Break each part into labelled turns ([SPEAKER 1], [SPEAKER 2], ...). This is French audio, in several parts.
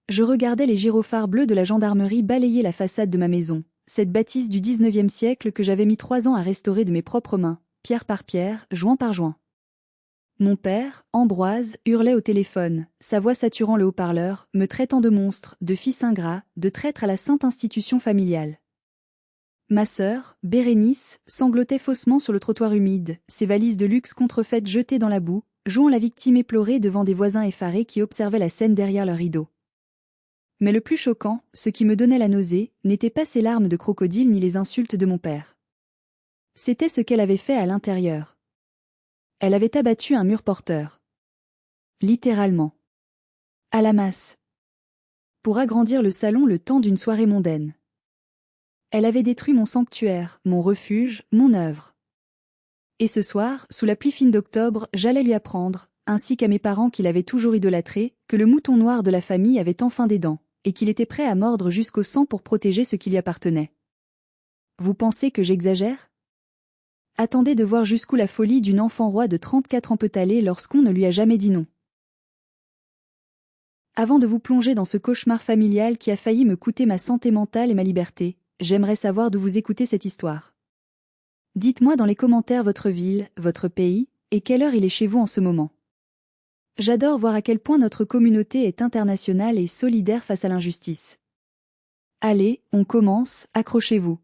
[SPEAKER 1] Je regardais les gyrophares bleus de la gendarmerie balayer la façade de ma maison, cette bâtisse du 19e siècle que j'avais mis 3 ans à restaurer de mes propres mains, pierre par pierre, joint par joint. Mon père, Ambroise, hurlait au téléphone, sa voix saturant le haut-parleur, me traitant de monstre, de fils ingrat, de traître à la sainte institution familiale. Ma sœur, Bérénice, sanglotait faussement sur le trottoir humide, ses valises de luxe contrefaites jetées dans la boue, jouant la victime éplorée devant des voisins effarés qui observaient la scène derrière leurs rideaux. Mais le plus choquant, ce qui me donnait la nausée, n'était pas ces larmes de crocodile ni les insultes de mon père. C'était ce qu'elle avait fait à l'intérieur. Elle avait abattu un mur porteur. Littéralement. À la masse. Pour agrandir le salon le temps d'une soirée mondaine. Elle avait détruit mon sanctuaire, mon refuge, mon œuvre. Et ce soir, sous la pluie fine d'octobre, j'allais lui apprendre, ainsi qu'à mes parents qui l'avaient toujours idolâtré, que le mouton noir de la famille avait enfin des dents, et qu'il était prêt à mordre jusqu'au sang pour protéger ce qui lui appartenait. Vous pensez que j'exagère ? Attendez de voir jusqu'où la folie d'une enfant roi de 34 ans peut aller lorsqu'on ne lui a jamais dit non. Avant de vous plonger dans ce cauchemar familial qui a failli me coûter ma santé mentale et ma liberté, j'aimerais savoir d'où vous écoutez cette histoire. Dites-moi dans les commentaires votre ville, votre pays, et quelle heure il est chez vous en ce moment. J'adore voir à quel point notre communauté est internationale et solidaire face à l'injustice. Allez, on commence, accrochez-vous.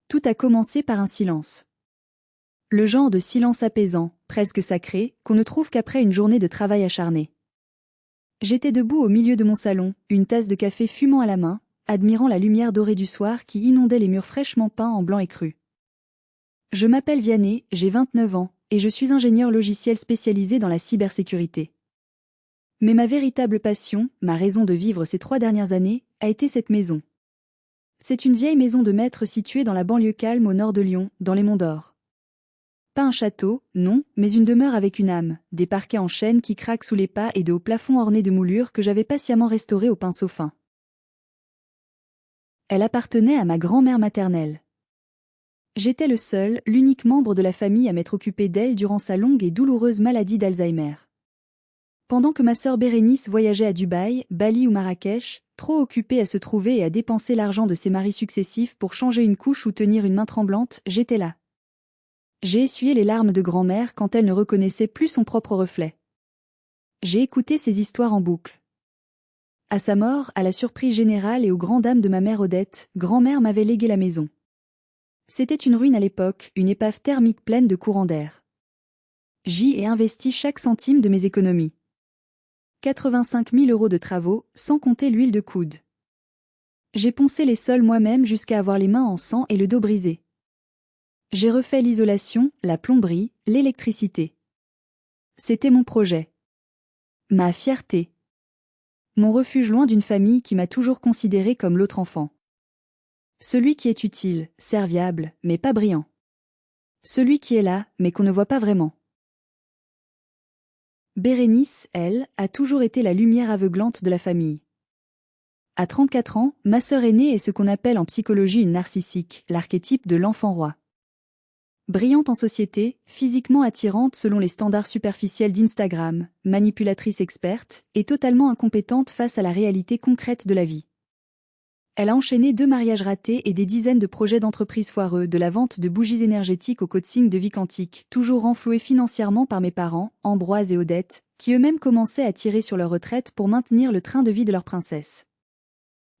[SPEAKER 1] Tout a commencé par un silence. Le genre de silence apaisant, presque sacré, qu'on ne trouve qu'après une journée de travail acharné. J'étais debout au milieu de mon salon, une tasse de café fumant à la main, admirant la lumière dorée du soir qui inondait les murs fraîchement peints en blanc et cru. Je m'appelle Vianney, j'ai 29 ans, et je suis ingénieur logiciel spécialisé dans la cybersécurité. Mais ma véritable passion, ma raison de vivre ces 3 dernières années, a été cette maison. C'est une vieille maison de maître située dans la banlieue calme au nord de Lyon, dans les Monts d'Or. Pas un château, non, mais une demeure avec une âme, des parquets en chêne qui craquent sous les pas et de hauts plafonds ornés de moulures que j'avais patiemment restaurés au pinceau fin. Elle appartenait à ma grand-mère maternelle. J'étais le seul, l'unique membre de la famille à m'être occupé d'elle durant sa longue et douloureuse maladie d'Alzheimer. Pendant que ma sœur Bérénice voyageait à Dubaï, Bali ou Marrakech, trop occupée à se trouver et à dépenser l'argent de ses maris successifs pour changer une couche ou tenir une main tremblante, j'étais là. J'ai essuyé les larmes de grand-mère quand elle ne reconnaissait plus son propre reflet. J'ai écouté ses histoires en boucle. À sa mort, à la surprise générale et aux grandes dames de ma mère Odette, grand-mère m'avait légué la maison. C'était une ruine à l'époque, une épave thermique pleine de courants d'air. J'y ai investi chaque centime de mes économies. 85 000 € de travaux, sans compter l'huile de coude. J'ai poncé les sols moi-même jusqu'à avoir les mains en sang et le dos brisé. J'ai refait l'isolation, la plomberie, l'électricité. C'était mon projet. Ma fierté. Mon refuge loin d'une famille qui m'a toujours considéré comme l'autre enfant. Celui qui est utile, serviable, mais pas brillant. Celui qui est là, mais qu'on ne voit pas vraiment. Bérénice, elle, a toujours été la lumière aveuglante de la famille. À 34 ans, ma sœur aînée est ce qu'on appelle en psychologie une narcissique, l'archétype de l'enfant roi. Brillante en société, physiquement attirante selon les standards superficiels d'Instagram, manipulatrice experte, et totalement incompétente face à la réalité concrète de la vie. Elle a enchaîné 2 mariages ratés et des dizaines de projets d'entreprise foireux, de la vente de bougies énergétiques au coaching de vie quantique, toujours renfloués financièrement par mes parents, Ambroise et Odette, qui eux-mêmes commençaient à tirer sur leur retraite pour maintenir le train de vie de leur princesse.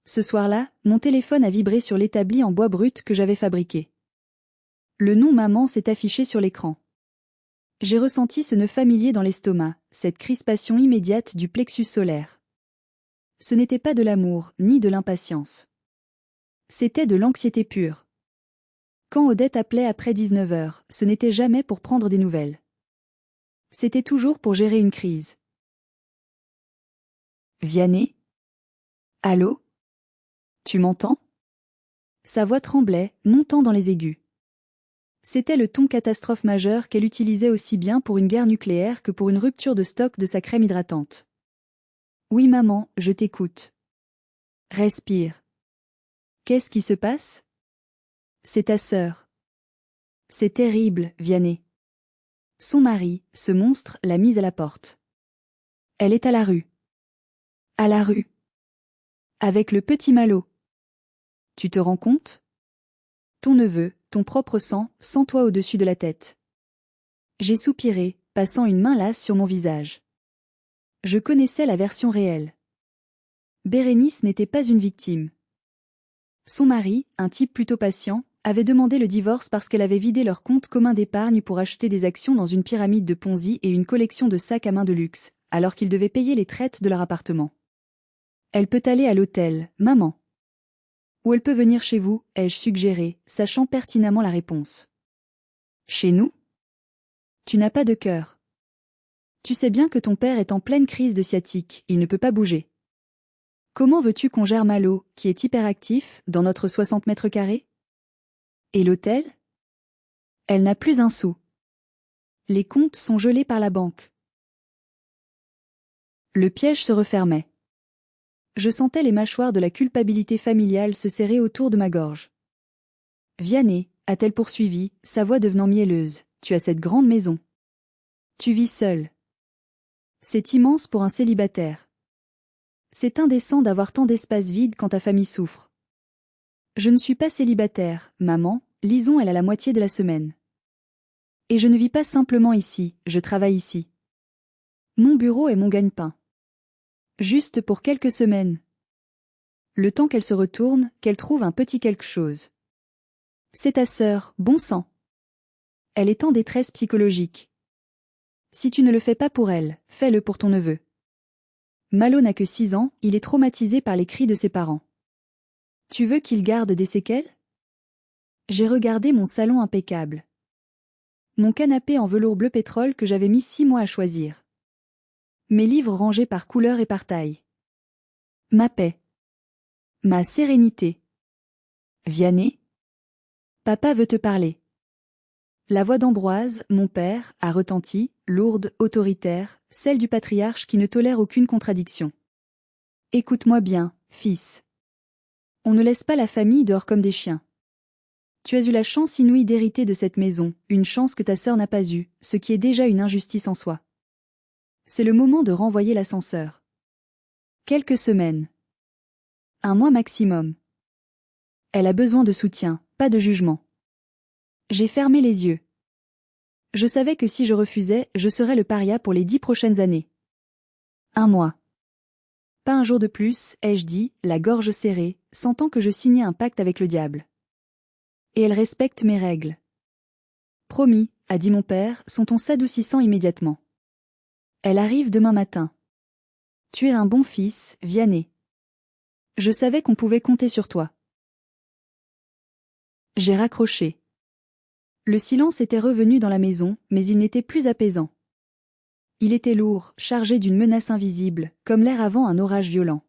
[SPEAKER 1] Ce soir-là, mon téléphone a vibré sur l'établi en bois brut que j'avais fabriqué. Le nom maman s'est affiché sur l'écran. J'ai ressenti ce nœud familier dans l'estomac, cette crispation immédiate du plexus solaire. Ce n'était pas de l'amour, ni de l'impatience. C'était de l'anxiété pure. Quand Odette appelait après 19 h, ce n'était jamais pour prendre des nouvelles. C'était toujours pour gérer une crise. Vianney ? Allô ? Tu m'entends ? Sa voix tremblait, montant dans les aigus. C'était le ton catastrophe majeure qu'elle utilisait aussi bien pour une guerre nucléaire que pour une rupture de stock de sa crème hydratante. Oui maman, je t'écoute. Respire. Qu'est-ce qui se passe ? C'est ta sœur. C'est terrible, Vianney. Son mari, ce monstre, l'a mise à la porte. Elle est à la rue. À la rue. Avec le petit Malo. Tu te rends compte? Ton neveu, ton propre sang, sans toi au-dessus de la tête. J'ai soupiré, passant une main lasse sur mon visage. Je connaissais la version réelle. Bérénice n'était pas une victime. Son mari, un type plutôt patient, avait demandé le divorce parce qu'elle avait vidé leur compte commun d'épargne pour acheter des actions dans une pyramide de Ponzi et une collection de sacs à main de luxe, alors qu'ils devaient payer les traites de leur appartement. Elle peut aller à l'hôtel, maman. Ou elle peut venir chez vous, ai-je suggéré, sachant pertinemment la réponse. Chez nous? Tu n'as pas de cœur. Tu sais bien que ton père est en pleine crise de sciatique, il ne peut pas bouger. Comment veux-tu qu'on gère Malo, qui est hyperactif, dans notre 60 mètres carrés? Et l'hôtel? Elle n'a plus un sou. Les comptes sont gelés par la banque. Le piège se refermait. Je sentais les mâchoires de la culpabilité familiale se serrer autour de ma gorge. Vianney, a-t-elle poursuivi, sa voix devenant mielleuse, tu as cette grande maison. Tu vis seul. C'est immense pour un célibataire. C'est indécent d'avoir tant d'espace vide quand ta famille souffre. Je ne suis pas célibataire, maman, Lison elle a la moitié de la semaine. Et je ne vis pas simplement ici, je travaille ici. Mon bureau est mon gagne-pain. Juste pour quelques semaines. Le temps qu'elle se retourne, qu'elle trouve un petit quelque chose. C'est ta sœur, bon sang. Elle est en détresse psychologique. Si tu ne le fais pas pour elle, fais-le pour ton neveu. Malo n'a que 6 ans, il est traumatisé par les cris de ses parents. Tu veux qu'il garde des séquelles? J'ai regardé mon salon impeccable. Mon canapé en velours bleu pétrole que j'avais mis 6 mois à choisir. Mes livres rangés par couleur et par taille. Ma paix. Ma sérénité. Vianney? Papa veut te parler. La voix d'Ambroise, mon père, a retenti, lourde, autoritaire, celle du patriarche qui ne tolère aucune contradiction. Écoute-moi bien, fils. On ne laisse pas la famille dehors comme des chiens. Tu as eu la chance inouïe d'hériter de cette maison, une chance que ta sœur n'a pas eue, ce qui est déjà une injustice en soi. C'est le moment de renvoyer l'ascenseur. Quelques semaines. Un mois maximum. Elle a besoin de soutien, pas de jugement. J'ai fermé les yeux. Je savais que si je refusais, je serais le paria pour les 10 prochaines années. Un mois. Pas un jour de plus, ai-je dit, la gorge serrée, sentant que je signais un pacte avec le diable. Et elle respecte mes règles. Promis, a dit mon père, son ton s'adoucissant immédiatement. Elle arrive demain matin. Tu es un bon fils, Vianney. Je savais qu'on pouvait compter sur toi. J'ai raccroché. Le silence était revenu dans la maison, mais il n'était plus apaisant. Il était lourd, chargé d'une menace invisible, comme l'air avant un orage violent.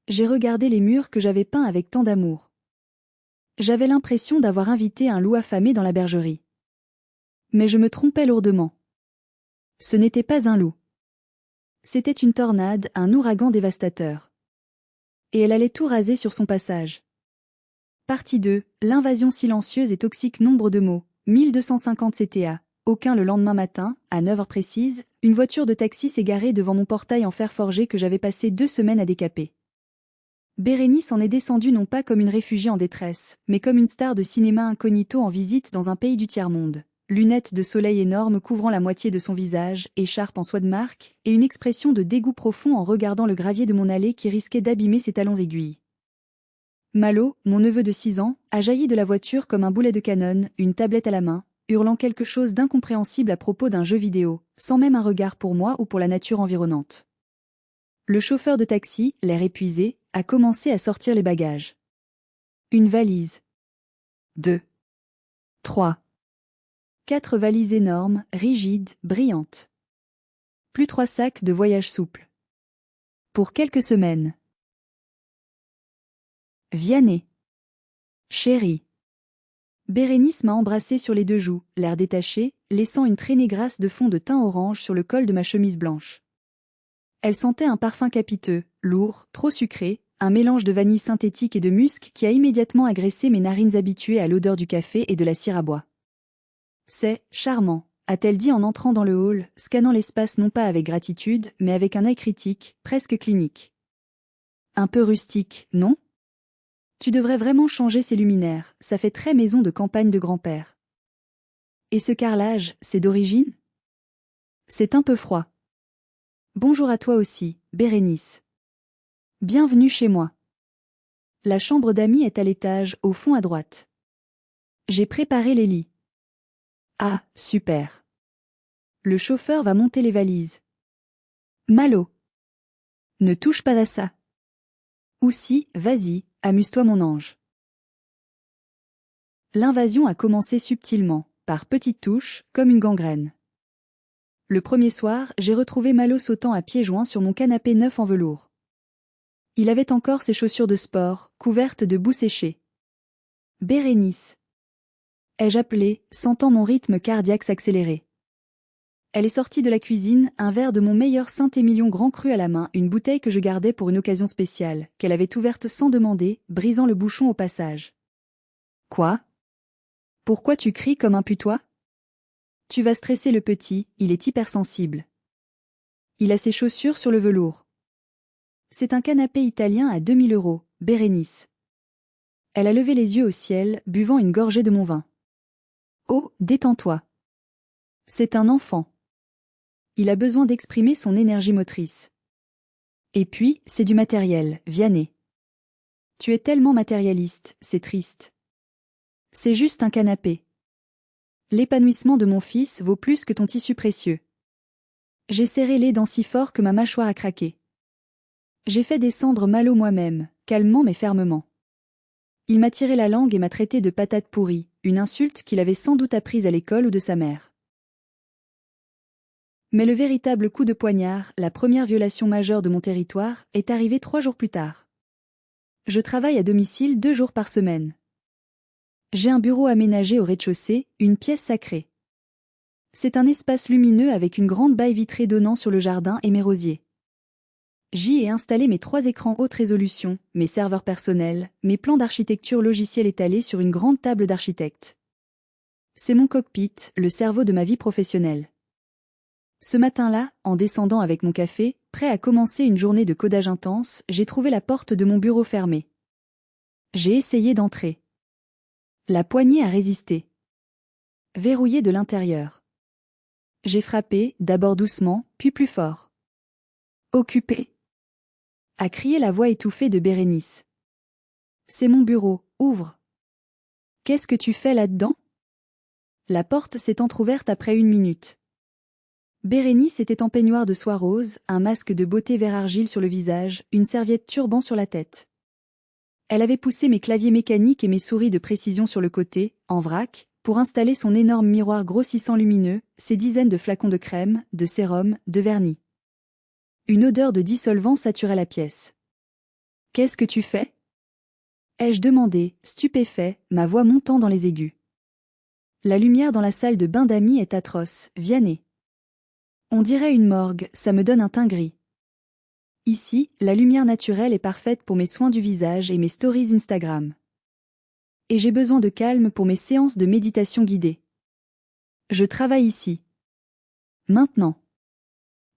[SPEAKER 1] J'ai regardé les murs que j'avais peints avec tant d'amour. J'avais l'impression d'avoir invité un loup affamé dans la bergerie. Mais je me trompais lourdement. Ce n'était pas un loup. C'était une tornade, un ouragan dévastateur. Et elle allait tout raser sur son passage. Partie 2, l'invasion silencieuse et toxique. Nombre de mots, 1250 CTA. Aucun. Le lendemain matin, à 9 heures précises, une voiture de taxi s'est garée devant mon portail en fer forgé que j'avais passé 2 semaines à décaper. Bérénice en est descendue non pas comme une réfugiée en détresse, mais comme une star de cinéma incognito en visite dans un pays du tiers-monde. Lunettes de soleil énormes couvrant la moitié de son visage, écharpe en soie de marque, et une expression de dégoût profond en regardant le gravier de mon allée qui risquait d'abîmer ses talons aiguilles. Malo, mon neveu de 6 ans, a jailli de la voiture comme un boulet de canon, une tablette à la main, hurlant quelque chose d'incompréhensible à propos d'un jeu vidéo, sans même un regard pour moi ou pour la nature environnante. Le chauffeur de taxi, l'air épuisé, a commencé à sortir les bagages. Une valise. 2. 3. 4 valises énormes, rigides, brillantes. Plus 3 sacs de voyage souples. Pour quelques semaines. Vianney. Chérie. Bérénice m'a embrassé sur les 2 joues, l'air détaché, laissant une traînée grasse de fond de teint orange sur le col de ma chemise blanche. Elle sentait un parfum capiteux, lourd, trop sucré, un mélange de vanille synthétique et de musc qui a immédiatement agressé mes narines habituées à l'odeur du café et de la cire à bois. C'est charmant, a-t-elle dit en entrant dans le hall, scannant l'espace non pas avec gratitude, mais avec un œil critique, presque clinique. Un peu rustique, non? Tu devrais vraiment changer ces luminaires, ça fait très maison de campagne de grand-père. Et ce carrelage, c'est d'origine? C'est un peu froid. Bonjour à toi aussi, Bérénice. Bienvenue chez moi. La chambre d'amis est à l'étage, au fond à droite. J'ai préparé les lits. Ah, super. Le chauffeur va monter les valises. Malo. Ne touche pas à ça. Ou si, vas-y, amuse-toi mon ange. L'invasion a commencé subtilement, par petites touches, comme une gangrène. Le premier soir, j'ai retrouvé Malo sautant à pieds joints sur mon canapé neuf en velours. Il avait encore ses chaussures de sport, couvertes de boue séchée. Bérénice. Ai-je appelé, sentant mon rythme cardiaque s'accélérer. Elle est sortie de la cuisine, un verre de mon meilleur Saint-Émilion grand cru à la main, une bouteille que je gardais pour une occasion spéciale, qu'elle avait ouverte sans demander, brisant le bouchon au passage. Quoi? Pourquoi tu cries comme un putois? Tu vas stresser le petit, il est hypersensible. Il a ses chaussures sur le velours. C'est un canapé italien à 2000 €, Bérénice. Elle a levé les yeux au ciel, buvant une gorgée de mon vin. Oh, détends-toi. C'est un enfant. Il a besoin d'exprimer son énergie motrice. Et puis, c'est du matériel, Vianney. Tu es tellement matérialiste, c'est triste. C'est juste un canapé. L'épanouissement de mon fils vaut plus que ton tissu précieux. J'ai serré les dents si fort que ma mâchoire a craqué. J'ai fait descendre Malo moi-même, calmement mais fermement. Il m'a tiré la langue et m'a traité de patate pourrie, une insulte qu'il avait sans doute apprise à l'école ou de sa mère. Mais le véritable coup de poignard, la première violation majeure de mon territoire, est arrivé 3 jours plus tard. Je travaille à domicile 2 jours par semaine. J'ai un bureau aménagé au rez-de-chaussée, une pièce sacrée. C'est un espace lumineux avec une grande baie vitrée donnant sur le jardin et mes rosiers. J'y ai installé mes 3 écrans haute résolution, mes serveurs personnels, mes plans d'architecture logiciels étalés sur une grande table d'architecte. C'est mon cockpit, le cerveau de ma vie professionnelle. Ce matin-là, en descendant avec mon café, prêt à commencer une journée de codage intense, j'ai trouvé la porte de mon bureau fermée. J'ai essayé d'entrer. La poignée a résisté. Verrouillée de l'intérieur. J'ai frappé, d'abord doucement, puis plus fort. Occupé. A crié la voix étouffée de Bérénice. C'est mon bureau, ouvre. Qu'est-ce que tu fais là-dedans? La porte s'est entr'ouverte après 1 minute. Bérénice était en peignoir de soie rose, un masque de beauté vert argile sur le visage, une serviette turban sur la tête. Elle avait poussé mes claviers mécaniques et mes souris de précision sur le côté, en vrac, pour installer son énorme miroir grossissant lumineux, ses dizaines de flacons de crème, de sérum, de vernis. Une odeur de dissolvant saturait la pièce. « Qu'est-ce que tu fais ?» ai-je demandé, stupéfait, ma voix montant dans les aigus. La lumière dans la salle de bain d'amis est atroce, Vianney. On dirait une morgue, ça me donne un teint gris. Ici, la lumière naturelle est parfaite pour mes soins du visage et mes stories Instagram. Et j'ai besoin de calme pour mes séances de méditation guidée. Je travaille ici. Maintenant.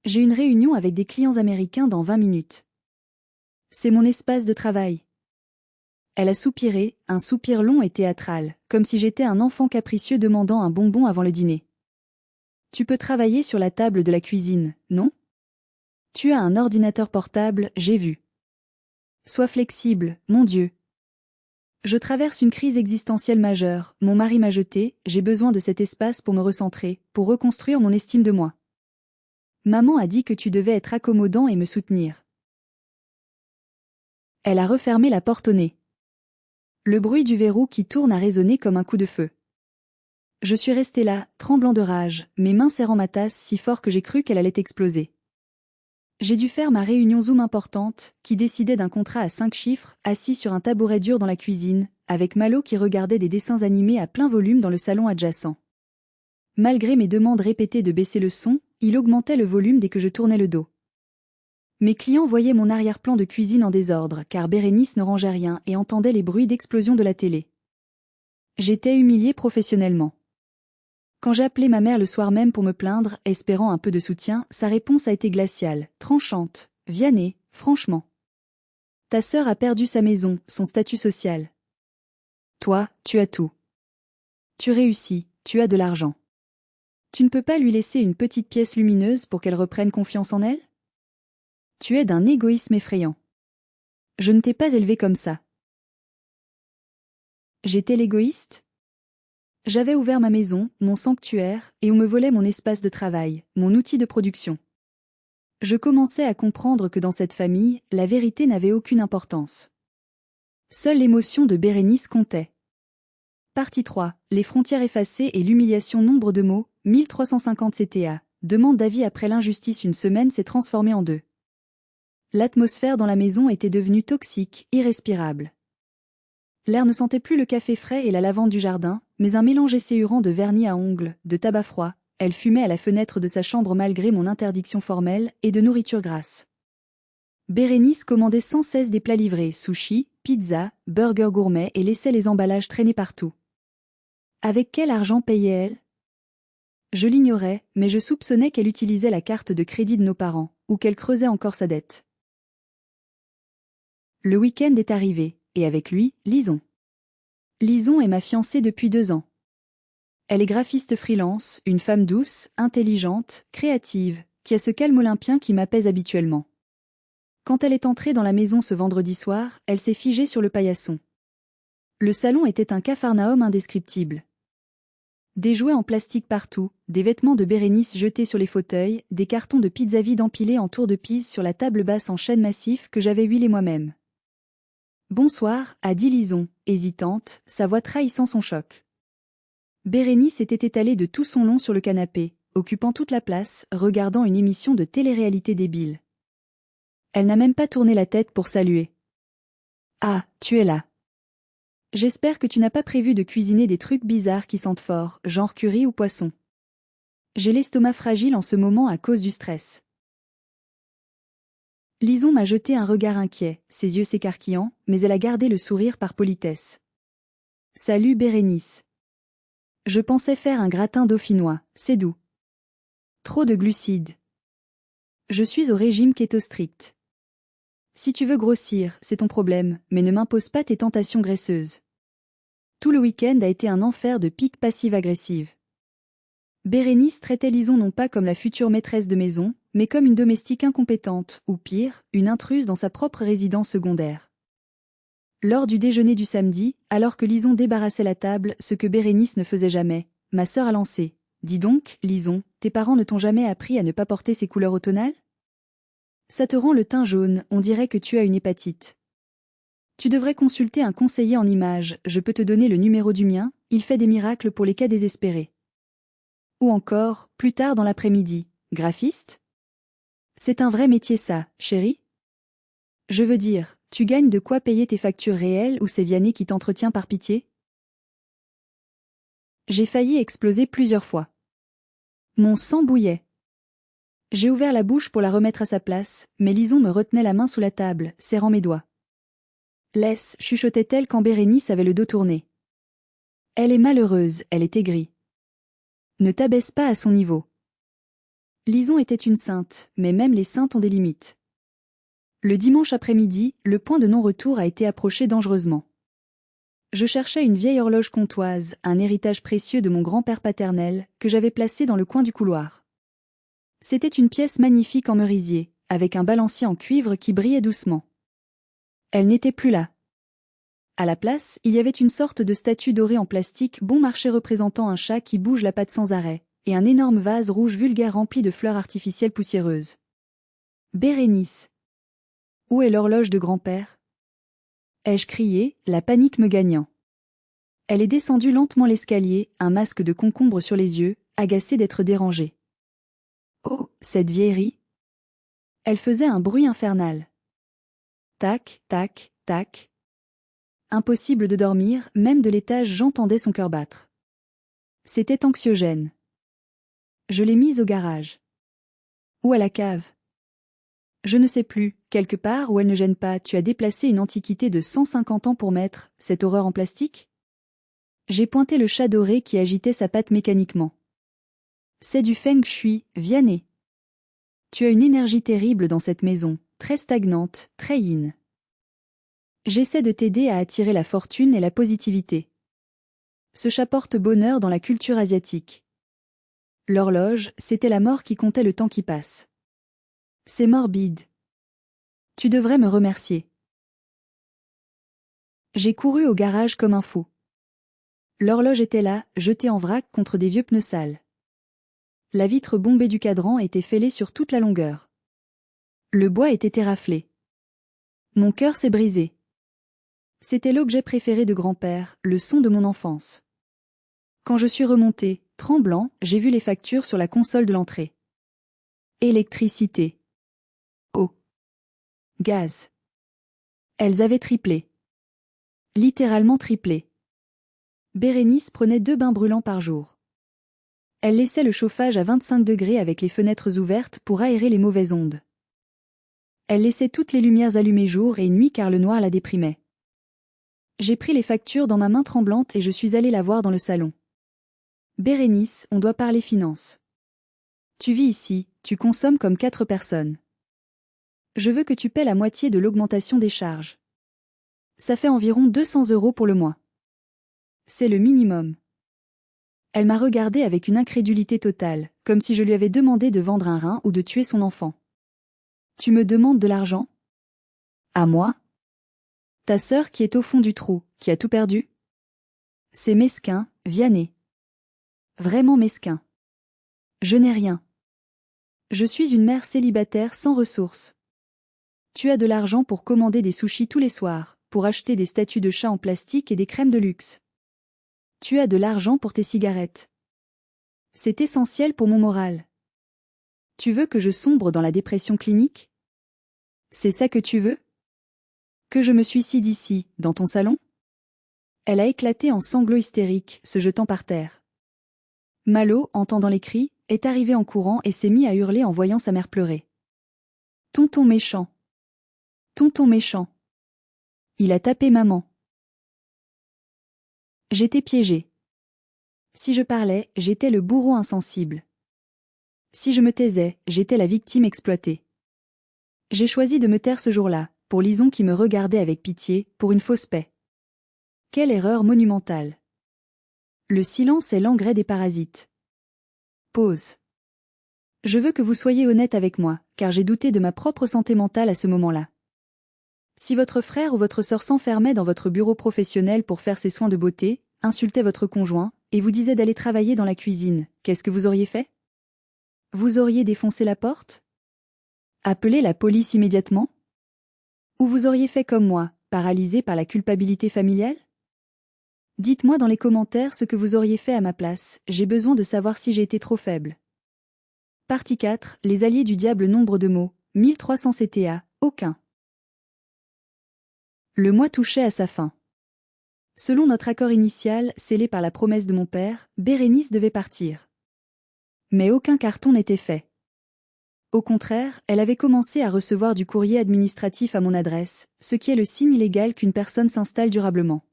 [SPEAKER 1] J'ai une réunion avec des clients américains dans 20 minutes. C'est mon espace de travail. Elle a soupiré, un soupir long et théâtral, comme si j'étais un enfant capricieux demandant un bonbon avant le dîner. Tu peux travailler sur la table de la cuisine, non? Tu as un ordinateur portable, j'ai vu. Sois flexible, mon Dieu. Je traverse une crise existentielle majeure, mon mari m'a jeté, j'ai besoin de cet espace pour me recentrer, pour reconstruire mon estime de moi. Maman a dit que tu devais être accommodant et me soutenir. Elle a refermé la porte au nez. Le bruit du verrou qui tourne a résonné comme un coup de feu. Je suis resté là, tremblant de rage, mes mains serrant ma tasse si fort que j'ai cru qu'elle allait exploser. J'ai dû faire ma réunion Zoom importante, qui décidait d'un contrat à 5 chiffres, assis sur un tabouret dur dans la cuisine, avec Malo qui regardait des dessins animés à plein volume dans le salon adjacent. Malgré mes demandes répétées de baisser le son, il augmentait le volume dès que je tournais le dos. Mes clients voyaient mon arrière-plan de cuisine en désordre, car Bérénice ne rangeait rien et entendait les bruits d'explosion de la télé. J'étais humiliée professionnellement. Quand j'ai appelé ma mère le soir même pour me plaindre, espérant un peu de soutien, sa réponse a été glaciale, tranchante. « Vianney, franchement. Ta sœur a perdu sa maison, son statut social. Toi, tu as tout. Tu réussis, tu as de l'argent. Tu ne peux pas lui laisser une petite pièce lumineuse pour qu'elle reprenne confiance en elle? Tu es d'un égoïsme effrayant. Je ne t'ai pas élevé comme ça. J'étais l'égoïste? J'avais ouvert ma maison, mon sanctuaire, et on me volait mon espace de travail, mon outil de production. Je commençais à comprendre que dans cette famille, la vérité n'avait aucune importance. Seule l'émotion de Bérénice comptait. Partie 3. Les frontières effacées et l'humiliation. Nombre de mots, 1350 CTA. Demande d'avis après l'injustice. Une semaine s'est transformée en 2. L'atmosphère dans la maison était devenue toxique, irrespirable. L'air ne sentait plus le café frais et la lavande du jardin, mais un mélange esséurant de vernis à ongles, de tabac froid. Elle fumait à la fenêtre de sa chambre malgré mon interdiction formelle, et de nourriture grasse. Bérénice commandait sans cesse des plats livrés, sushis, pizza, burgers gourmets et laissait les emballages traîner partout. Avec quel argent payait-elle? Je l'ignorais, mais je soupçonnais qu'elle utilisait la carte de crédit de nos parents, ou qu'elle creusait encore sa dette. Le week-end est arrivé, et avec lui, Lison. Lison est ma fiancée depuis 2 ans. Elle est graphiste freelance, une femme douce, intelligente, créative, qui a ce calme olympien qui m'apaise habituellement. Quand elle est entrée dans la maison ce vendredi soir, elle s'est figée sur le paillasson. Le salon était un capharnaüm indescriptible. Des jouets en plastique partout, des vêtements de Bérénice jetés sur les fauteuils, des cartons de pizza vides empilés en tour de Pise sur la table basse en chêne massif que j'avais huilé moi-même. Bonsoir, a dit Lison, hésitante, sa voix trahissant son choc. Bérénice était étalée de tout son long sur le canapé, occupant toute la place, regardant une émission de télé-réalité débile. Elle n'a même pas tourné la tête pour saluer. Ah, tu es là. J'espère que tu n'as pas prévu de cuisiner des trucs bizarres qui sentent fort, genre curry ou poisson. J'ai l'estomac fragile en ce moment à cause du stress. Lison m'a jeté un regard inquiet, ses yeux s'écarquillant, mais elle a gardé le sourire par politesse. Salut Bérénice. Je pensais faire un gratin dauphinois, c'est doux. Trop de glucides. Je suis au régime keto strict. Si tu veux grossir, c'est ton problème, mais ne m'impose pas tes tentations graisseuses. Tout le week-end a été un enfer de piques passive-agressive. Bérénice traitait Lison non pas comme la future maîtresse de maison, mais comme une domestique incompétente, ou pire, une intruse dans sa propre résidence secondaire. Lors du déjeuner du samedi, alors que Lison débarrassait la table, ce que Bérénice ne faisait jamais, ma sœur a lancé. Dis donc, Lison, tes parents ne t'ont jamais appris à ne pas porter ces couleurs automnales? Ça te rend le teint jaune, on dirait que tu as une hépatite. Tu devrais consulter un conseiller en images, je peux te donner le numéro du mien, il fait des miracles pour les cas désespérés. Ou encore, plus tard dans l'après-midi, graphiste? C'est un vrai métier ça, chérie? Je veux dire, tu gagnes de quoi payer tes factures réelles ou c'est Vianney qui t'entretient par pitié? J'ai failli exploser plusieurs fois. Mon sang bouillait. J'ai ouvert la bouche pour la remettre à sa place, mais Lison me retenait la main sous la table, serrant mes doigts. Laisse, chuchotait-elle quand Bérénice avait le dos tourné. Elle est malheureuse, elle est aigrie. Ne t'abaisse pas à son niveau. Lison était une sainte, mais même les saintes ont des limites. Le dimanche après-midi, le point de non-retour a été approché dangereusement. Je cherchais une vieille horloge comtoise, un héritage précieux de mon grand-père paternel, que j'avais placé dans le coin du couloir. C'était une pièce magnifique en merisier, avec un balancier en cuivre qui brillait doucement. Elle n'était plus là. À la place, il y avait une sorte de statue dorée en plastique bon marché représentant un chat qui bouge la patte sans arrêt, et un énorme vase rouge vulgaire rempli de fleurs artificielles poussiéreuses. Bérénice. Où est l'horloge de grand-père? Ai-je crié, la panique me gagnant. Elle est descendue lentement l'escalier, un masque de concombre sur les yeux, agacée d'être dérangée. Oh, cette vieillerie! Elle faisait un bruit infernal. Tac, tac, tac. Impossible de dormir, même de l'étage j'entendais son cœur battre. C'était anxiogène. Je l'ai mise au garage. Ou à la cave. Je ne sais plus, quelque part où elle ne gêne pas, tu as déplacé une antiquité de 150 ans pour mettre cette horreur en plastique? J'ai pointé le chat doré qui agitait sa patte mécaniquement. C'est du feng shui, Vianney. Tu as une énergie terrible dans cette maison, très stagnante, très yin. J'essaie de t'aider à attirer la fortune et la positivité. Ce chat porte bonheur dans la culture asiatique. L'horloge, c'était la mort qui comptait le temps qui passe. C'est morbide. Tu devrais me remercier. J'ai couru au garage comme un fou. L'horloge était là, jetée en vrac contre des vieux pneus sales. La vitre bombée du cadran était fêlée sur toute la longueur. Le bois était éraflé. Mon cœur s'est brisé. C'était l'objet préféré de grand-père, le son de mon enfance. Quand je suis remonté, tremblant, j'ai vu les factures sur la console de l'entrée. Électricité. Eau. Gaz. Elles avaient triplé. Littéralement triplé. Bérénice prenait 2 bains brûlants par jour. Elle laissait le chauffage à 25 degrés avec les fenêtres ouvertes pour aérer les mauvaises ondes. Elle laissait toutes les lumières allumées jour et nuit car le noir la déprimait. J'ai pris les factures dans ma main tremblante et je suis allé la voir dans le salon. Bérénice, on doit parler finances. Tu vis ici, tu consommes comme 4 personnes. Je veux que tu paies la moitié de l'augmentation des charges. Ça fait environ 200 € pour le mois. C'est le minimum. Elle m'a regardé avec une incrédulité totale, comme si je lui avais demandé de vendre un rein ou de tuer son enfant. Tu me demandes de l'argent? À moi? Ta sœur qui est au fond du trou, qui a tout perdu? C'est mesquin, Vianney. Vraiment mesquin. Je n'ai rien. Je suis une mère célibataire sans ressources. Tu as de l'argent pour commander des sushis tous les soirs, pour acheter des statues de chats en plastique et des crèmes de luxe. Tu as de l'argent pour tes cigarettes. C'est essentiel pour mon moral. Tu veux que je sombre dans la dépression clinique? C'est ça que tu veux? Que je me suicide ici, dans ton salon? Elle a éclaté en sanglots hystériques, se jetant par terre. Malo, entendant les cris, est arrivé en courant et s'est mis à hurler en voyant sa mère pleurer. Tonton méchant. Tonton méchant. Il a tapé maman. J'étais piégée. Si je parlais, j'étais le bourreau insensible. Si je me taisais, j'étais la victime exploitée. J'ai choisi de me taire ce jour-là, pour Lison qui me regardait avec pitié, pour une fausse paix. Quelle erreur monumentale. Le silence est l'engrais des parasites. Pause. Je veux que vous soyez honnête avec moi, car j'ai douté de ma propre santé mentale à ce moment-là. Si votre frère ou votre sœur s'enfermait dans votre bureau professionnel pour faire ses soins de beauté, insultait votre conjoint, et vous disait d'aller travailler dans la cuisine, qu'est-ce que vous auriez fait? Vous auriez défoncé la porte? Appelé la police immédiatement? Ou vous auriez fait comme moi, paralysé par la culpabilité familiale? Dites-moi dans les commentaires ce que vous auriez fait à ma place, j'ai besoin de savoir si j'ai été trop faible. Partie 4, les alliés du diable. Nombre de mots, 1300 CTA, aucun. Le mois touchait à sa fin. Selon notre accord initial, scellé par la promesse de mon père, Bérénice devait partir. Mais aucun carton n'était fait. Au contraire, elle avait commencé à recevoir du courrier administratif à mon adresse, ce qui est le signe illégal qu'une personne s'installe durablement.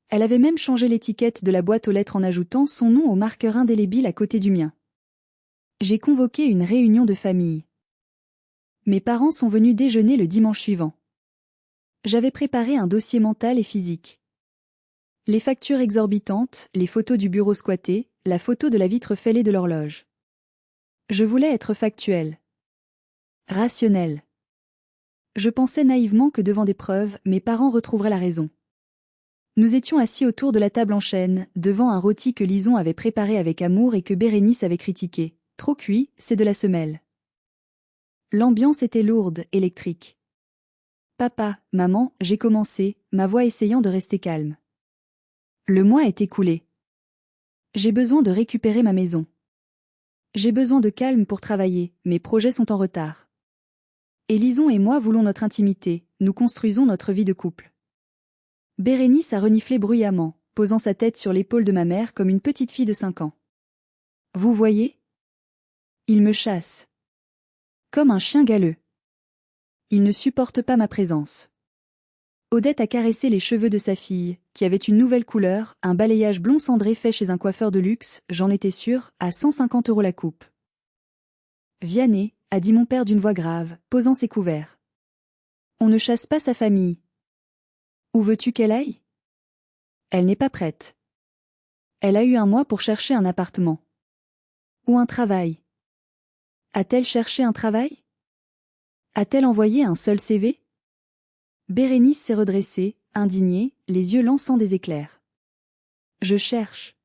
[SPEAKER 1] Elle avait même changé l'étiquette de la boîte aux lettres en ajoutant son nom au marqueur indélébile à côté du mien. J'ai convoqué une réunion de famille. Mes parents sont venus déjeuner le dimanche suivant. J'avais préparé un dossier mental et physique. Les factures exorbitantes, les photos du bureau squatté, la photo de la vitre fêlée de l'horloge. Je voulais être factuel. Rationnel. Je pensais naïvement que devant des preuves, mes parents retrouveraient la raison. Nous étions assis autour de la table en chêne, devant un rôti que Lison avait préparé avec amour et que Bérénice avait critiqué. Trop cuit, c'est de la semelle. L'ambiance était lourde, électrique. Papa, maman, j'ai commencé, ma voix essayant de rester calme. Le mois est écoulé. J'ai besoin de récupérer ma maison. J'ai besoin de calme pour travailler, mes projets sont en retard. Et Lison et moi voulons notre intimité, nous construisons notre vie de couple. Bérénice a reniflé bruyamment, posant sa tête sur l'épaule de ma mère comme une petite fille de 5 ans. Vous voyez? Il me chasse. Comme un chien galeux. Il ne supporte pas ma présence. Odette a caressé les cheveux de sa fille, qui avait une nouvelle couleur, un balayage blond cendré fait chez un coiffeur de luxe, j'en étais sûre, à 150 € la coupe. Vianney, a dit mon père d'une voix grave, posant ses couverts. On ne chasse pas sa famille. Où veux-tu qu'elle aille? Elle n'est pas prête. Elle a eu un mois pour chercher un appartement. Ou un travail. A-t-elle cherché un travail? A-t-elle envoyé un seul CV? Bérénice s'est redressée, indignée, les yeux lançant des éclairs. Je cherche.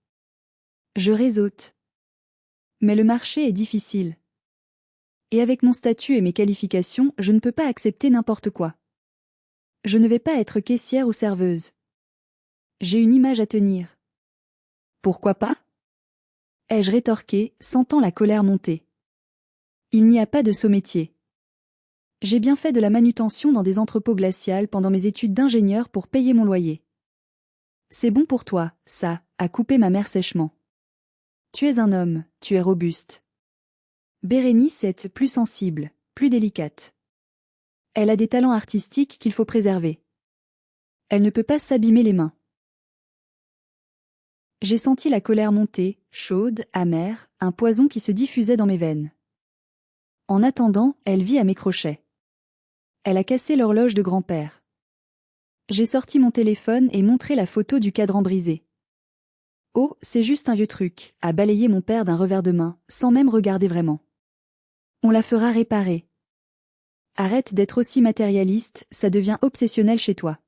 [SPEAKER 1] Je réseaute. Mais le marché est difficile. Et avec mon statut et mes qualifications, je ne peux pas accepter n'importe quoi. Je ne vais pas être caissière ou serveuse. J'ai une image à tenir. Pourquoi pas? Ai-je rétorqué, sentant la colère monter. Il n'y a pas de saut métier. J'ai bien fait de la manutention dans des entrepôts glacials pendant mes études d'ingénieur pour payer mon loyer. C'est bon pour toi, ça, a coupé ma mère sèchement. Tu es un homme, tu es robuste. Bérénice est plus sensible, plus délicate. Elle a des talents artistiques qu'il faut préserver. Elle ne peut pas s'abîmer les mains. J'ai senti la colère monter, chaude, amère, un poison qui se diffusait dans mes veines. En attendant, elle vit à mes crochets. Elle a cassé l'horloge de grand-père. J'ai sorti mon téléphone et montré la photo du cadran brisé. Oh, c'est juste un vieux truc, a balayé mon père d'un revers de main, sans même regarder vraiment. On la fera réparer. Arrête d'être aussi matérialiste, ça devient obsessionnel chez toi.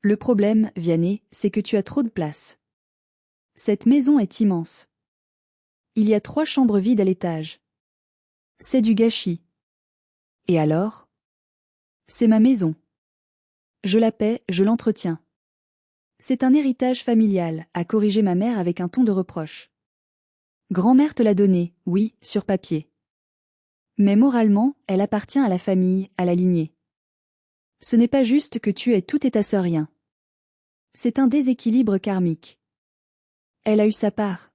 [SPEAKER 1] Le problème, Vianney, c'est que tu as trop de place. Cette maison est immense. Il y a 3 chambres vides à l'étage. C'est du gâchis. Et alors? C'est ma maison. Je la paie, je l'entretiens. C'est un héritage familial, a corrigé ma mère avec un ton de reproche. Grand-mère te l'a donnée, oui, sur papier. Mais moralement, elle appartient à la famille, à la lignée. Ce n'est pas juste que tu aies tout et ta sœur rien. C'est un déséquilibre karmique. Elle a eu sa part.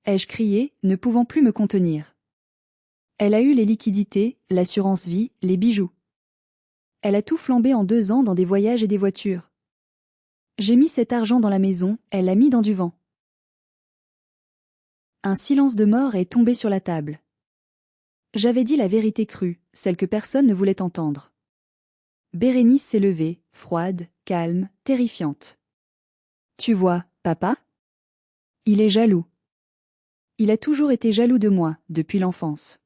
[SPEAKER 1] Ai-je crié, ne pouvant plus me contenir. Elle a eu les liquidités, l'assurance vie, les bijoux. Elle a tout flambé en 2 ans dans des voyages et des voitures. J'ai mis cet argent dans la maison, elle l'a mis dans du vent. Un silence de mort est tombé sur la table. J'avais dit la vérité crue, celle que personne ne voulait entendre. Bérénice s'est levée, froide, calme, terrifiante. Tu vois, papa? Il est jaloux. Il a toujours été jaloux de moi, depuis l'enfance.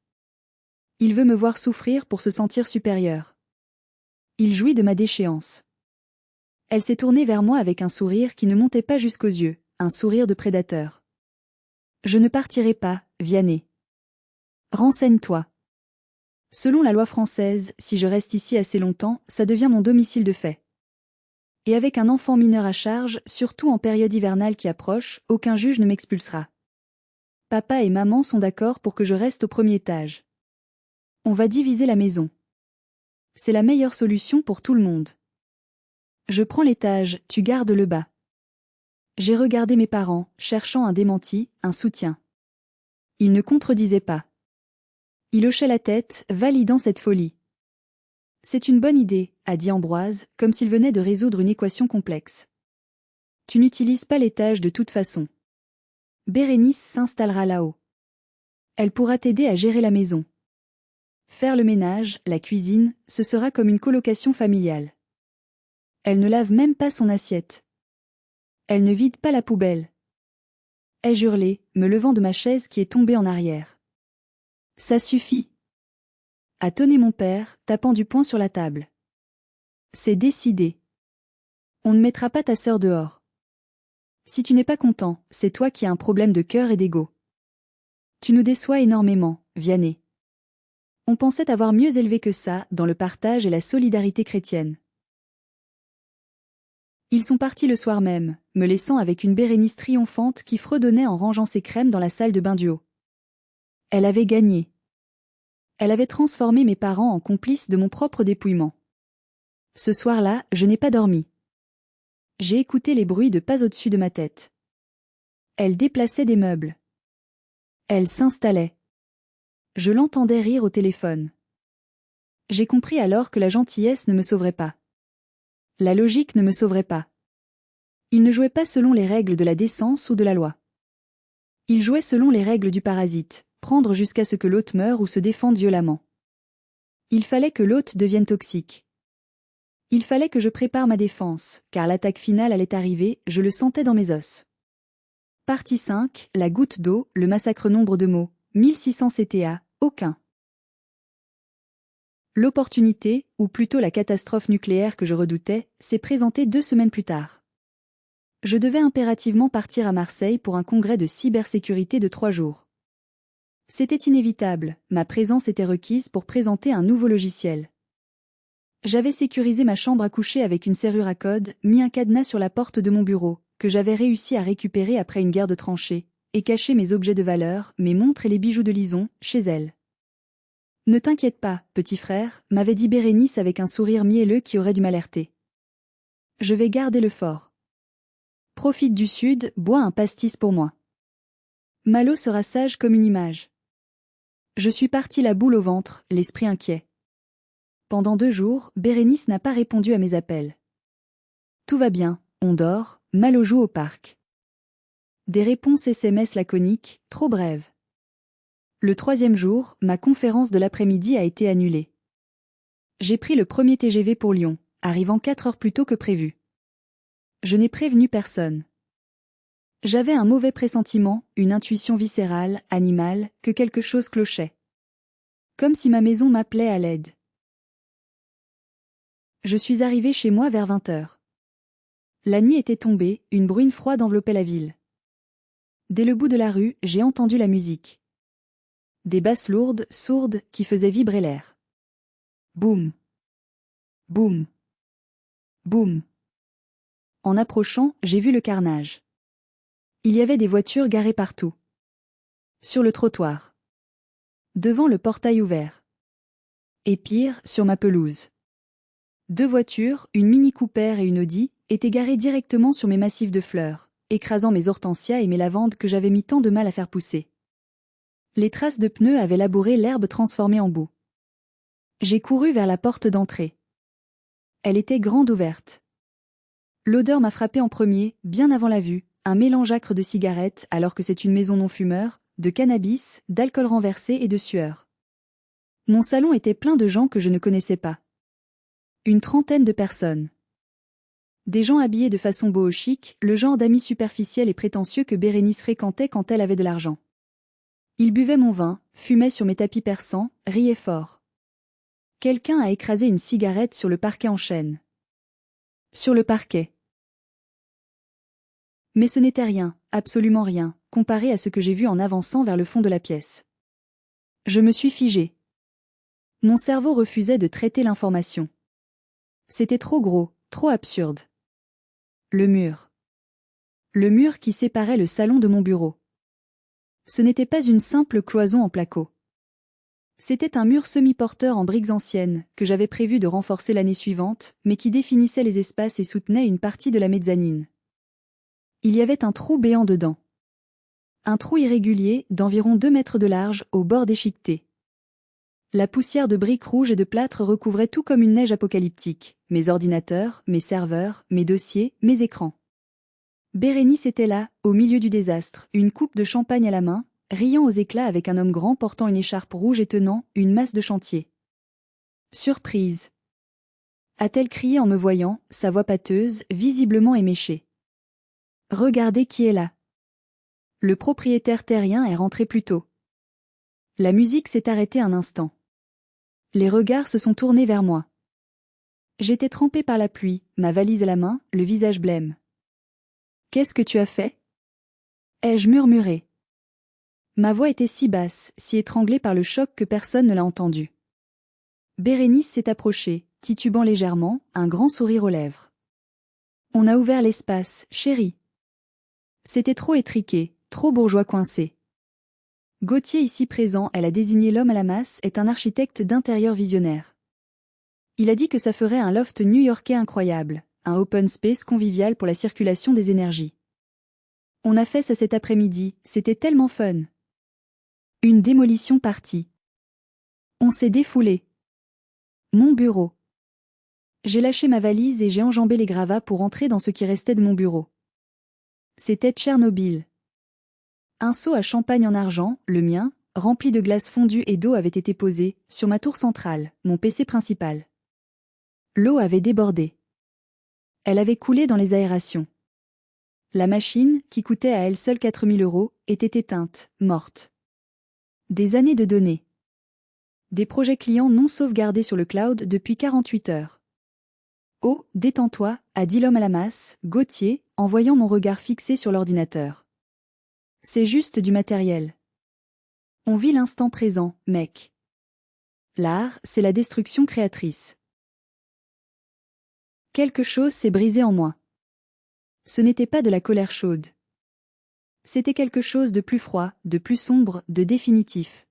[SPEAKER 1] Il veut me voir souffrir pour se sentir supérieur. Il jouit de ma déchéance. Elle s'est tournée vers moi avec un sourire qui ne montait pas jusqu'aux yeux, un sourire de prédateur. Je ne partirai pas, Vianney. Renseigne-toi. Selon la loi française, si je reste ici assez longtemps, ça devient mon domicile de fait. Et avec un enfant mineur à charge, surtout en période hivernale qui approche, aucun juge ne m'expulsera. Papa et maman sont d'accord pour que je reste au 1er étage. On va diviser la maison. C'est la meilleure solution pour tout le monde. Je prends l'étage, tu gardes le bas. J'ai regardé mes parents, cherchant un démenti, un soutien. Ils ne contredisaient pas. Ils hochaient la tête, validant cette folie. C'est une bonne idée, a dit Ambroise, comme s'il venait de résoudre une équation complexe. Tu n'utilises pas l'étage de toute façon. Bérénice s'installera là-haut. Elle pourra t'aider à gérer la maison. Faire le ménage, la cuisine, ce sera comme une colocation familiale. Elle ne lave même pas son assiette. Elle ne vide pas la poubelle. Ai-je hurlé, me levant de ma chaise qui est tombée en arrière. Ça suffit. A tonné mon père, tapant du poing sur la table. C'est décidé. On ne mettra pas ta sœur dehors. Si tu n'es pas content, c'est toi qui as un problème de cœur et d'ego. Tu nous déçois énormément, Vianney. On pensait avoir mieux élevé que ça, dans le partage et la solidarité chrétienne. Ils sont partis le soir même, me laissant avec une Bérénice triomphante qui fredonnait en rangeant ses crèmes dans la salle de bain du haut. Elle avait gagné. Elle avait transformé mes parents en complices de mon propre dépouillement. Ce soir-là, je n'ai pas dormi. J'ai écouté les bruits de pas au-dessus de ma tête. Elle déplaçait des meubles. Elle s'installait. Je l'entendais rire au téléphone. J'ai compris alors que la gentillesse ne me sauverait pas. La logique ne me sauverait pas. Il ne jouait pas selon les règles de la décence ou de la loi. Il jouait selon les règles du parasite, prendre jusqu'à ce que l'hôte meure ou se défende violemment. Il fallait que l'hôte devienne toxique. Il fallait que je prépare ma défense, car l'attaque finale allait arriver, je le sentais dans mes os. Partie 5, la goutte d'eau, le massacre. Nombre de mots, 1600 CTA, aucun. L'opportunité, ou plutôt la catastrophe nucléaire que je redoutais, s'est présentée 2 semaines plus tard. Je devais impérativement partir à Marseille pour un congrès de cybersécurité de 3 jours. C'était inévitable, ma présence était requise pour présenter un nouveau logiciel. J'avais sécurisé ma chambre à coucher avec une serrure à code, mis un cadenas sur la porte de mon bureau, que j'avais réussi à récupérer après une guerre de tranchées, et caché mes objets de valeur, mes montres et les bijoux de Lison, chez elle. Ne t'inquiète pas, petit frère, m'avait dit Bérénice avec un sourire mielleux qui aurait dû m'alerter. Je vais garder le fort. Profite du sud, bois un pastis pour moi. Malo sera sage comme une image. Je suis parti la boule au ventre, l'esprit inquiet. Pendant 2 jours, Bérénice n'a pas répondu à mes appels. Tout va bien, on dort, Malo joue au parc. Des réponses SMS laconiques, trop brèves. Le 3e jour, ma conférence de l'après-midi a été annulée. J'ai pris le premier TGV pour Lyon, arrivant 4 heures plus tôt que prévu. Je n'ai prévenu personne. J'avais un mauvais pressentiment, une intuition viscérale, animale, que quelque chose clochait. Comme si ma maison m'appelait à l'aide. Je suis arrivé chez moi vers 20 heures. La nuit était tombée, une bruine froide enveloppait la ville. Dès le bout de la rue, j'ai entendu la musique. Des basses lourdes, sourdes, qui faisaient vibrer l'air. Boum. Boum. Boum. En approchant, j'ai vu le carnage. Il y avait des voitures garées partout. Sur le trottoir. Devant le portail ouvert. Et pire, sur ma pelouse. 2 voitures, une Mini Cooper et une Audi, étaient garées directement sur mes massifs de fleurs, écrasant mes hortensias et mes lavandes que j'avais mis tant de mal à faire pousser. Les traces de pneus avaient labouré l'herbe transformée en boue. J'ai couru vers la porte d'entrée. Elle était grande ouverte. L'odeur m'a frappé en premier, bien avant la vue, un mélange âcre de cigarettes alors que c'est une maison non-fumeur, de cannabis, d'alcool renversé et de sueur. Mon salon était plein de gens que je ne connaissais pas. Une trentaine de personnes. Des gens habillés de façon boho chic, le genre d'amis superficiels et prétentieux que Bérénice fréquentait quand elle avait de l'argent. Ils buvaient mon vin, fumaient sur mes tapis persans, riaient fort. Quelqu'un a écrasé une cigarette sur le parquet en chêne. Sur le parquet. Mais ce n'était rien, absolument rien, comparé à ce que j'ai vu en avançant vers le fond de la pièce. Je me suis figé. Mon cerveau refusait de traiter l'information. C'était trop gros, trop absurde. Le mur. Le mur qui séparait le salon de mon bureau. Ce n'était pas une simple cloison en placo. C'était un mur semi-porteur en briques anciennes, que j'avais prévu de renforcer l'année suivante, mais qui définissait les espaces et soutenait une partie de la mezzanine. Il y avait un trou béant dedans. Un trou irrégulier, d'environ 2 mètres de large, au bord déchiqueté. La poussière de briques rouges et de plâtre recouvrait tout comme une neige apocalyptique, mes ordinateurs, mes serveurs, mes dossiers, mes écrans. Bérénice était là, au milieu du désastre, une coupe de champagne à la main, riant aux éclats avec un homme grand portant une écharpe rouge et tenant une masse de chantier. Surprise. A-t-elle crié en me voyant, sa voix pâteuse, visiblement éméchée. Regardez qui est là. Le propriétaire terrien est rentré plus tôt. La musique s'est arrêtée un instant. Les regards se sont tournés vers moi. J'étais trempée par la pluie, ma valise à la main, le visage blême. « Qu'est-ce que tu as fait » ai-je murmuré. Ma voix était si basse, si étranglée par le choc que personne ne l'a entendue. Bérénice s'est approchée, titubant légèrement, un grand sourire aux lèvres. « On a ouvert l'espace, chérie. » C'était trop étriqué, trop bourgeois coincé. Gauthier ici présent, elle a désigné l'homme à la masse, est un architecte d'intérieur visionnaire. Il a dit que ça ferait un loft new-yorkais incroyable, un open space convivial pour la circulation des énergies. On a fait ça cet après-midi, c'était tellement fun. Une démolition partie. On s'est défoulé. Mon bureau. J'ai lâché ma valise et j'ai enjambé les gravats pour entrer dans ce qui restait de mon bureau. C'était Tchernobyl. Un seau à champagne en argent, le mien, rempli de glace fondue et d'eau avait été posé, sur ma tour centrale, mon PC principal. L'eau avait débordé. Elle avait coulé dans les aérations. La machine, qui coûtait à elle seule 4 000 €, était éteinte, morte. Des années de données. Des projets clients non sauvegardés sur le cloud depuis 48 heures. Oh, détends-toi, a dit l'homme à la masse, Gauthier, en voyant mon regard fixé sur l'ordinateur. C'est juste du matériel. On vit l'instant présent, mec. L'art, c'est la destruction créatrice. Quelque chose s'est brisé en moi. Ce n'était pas de la colère chaude. C'était quelque chose de plus froid, de plus sombre, de définitif.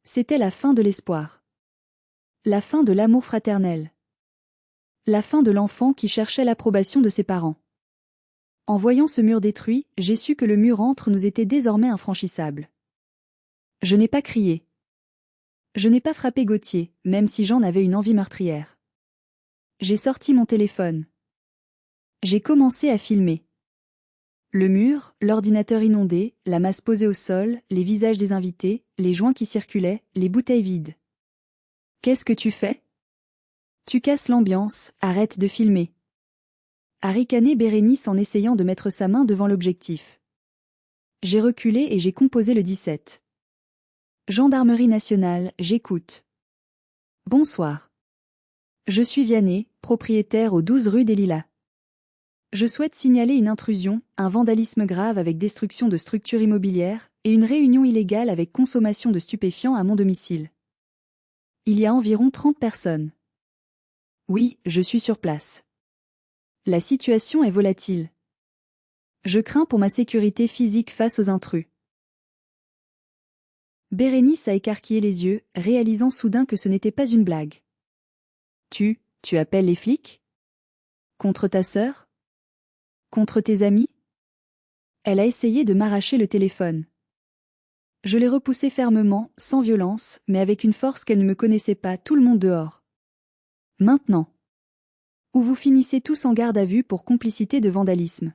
[SPEAKER 1] C'était la fin de l'espoir. La fin de l'amour fraternel. La fin de l'enfant qui cherchait l'approbation de ses parents. En voyant ce mur détruit, j'ai su que le mur entre nous était désormais infranchissable. Je n'ai pas crié. Je n'ai pas frappé Gauthier, même si j'en avais une envie meurtrière. J'ai sorti mon téléphone. J'ai commencé à filmer. Le mur, l'ordinateur inondé, la masse posée au sol, les visages des invités, les joints qui circulaient, les bouteilles vides. Qu'est-ce que tu fais? Tu casses l'ambiance, arrête de filmer. A ricané Bérénice en essayant de mettre sa main devant l'objectif. J'ai reculé et j'ai composé le 17. Gendarmerie nationale, j'écoute. Bonsoir. Je suis Vianney, propriétaire au 12 rue des Lilas. Je souhaite signaler une intrusion, un vandalisme grave avec destruction de structures immobilières, et une réunion illégale avec consommation de stupéfiants à mon domicile. Il y a environ 30 personnes. Oui, je suis sur place. La situation est volatile. Je crains pour ma sécurité physique face aux intrus. Bérénice a écarquillé les yeux, réalisant soudain que ce n'était pas une blague. Tu appelles les flics? Contre ta sœur? Contre tes amis? Elle a essayé de m'arracher le téléphone. Je l'ai repoussé fermement, sans violence, mais avec une force qu'elle ne me connaissait pas, tout le monde dehors. Maintenant. Ou vous finissez tous en garde à vue pour complicité de vandalisme.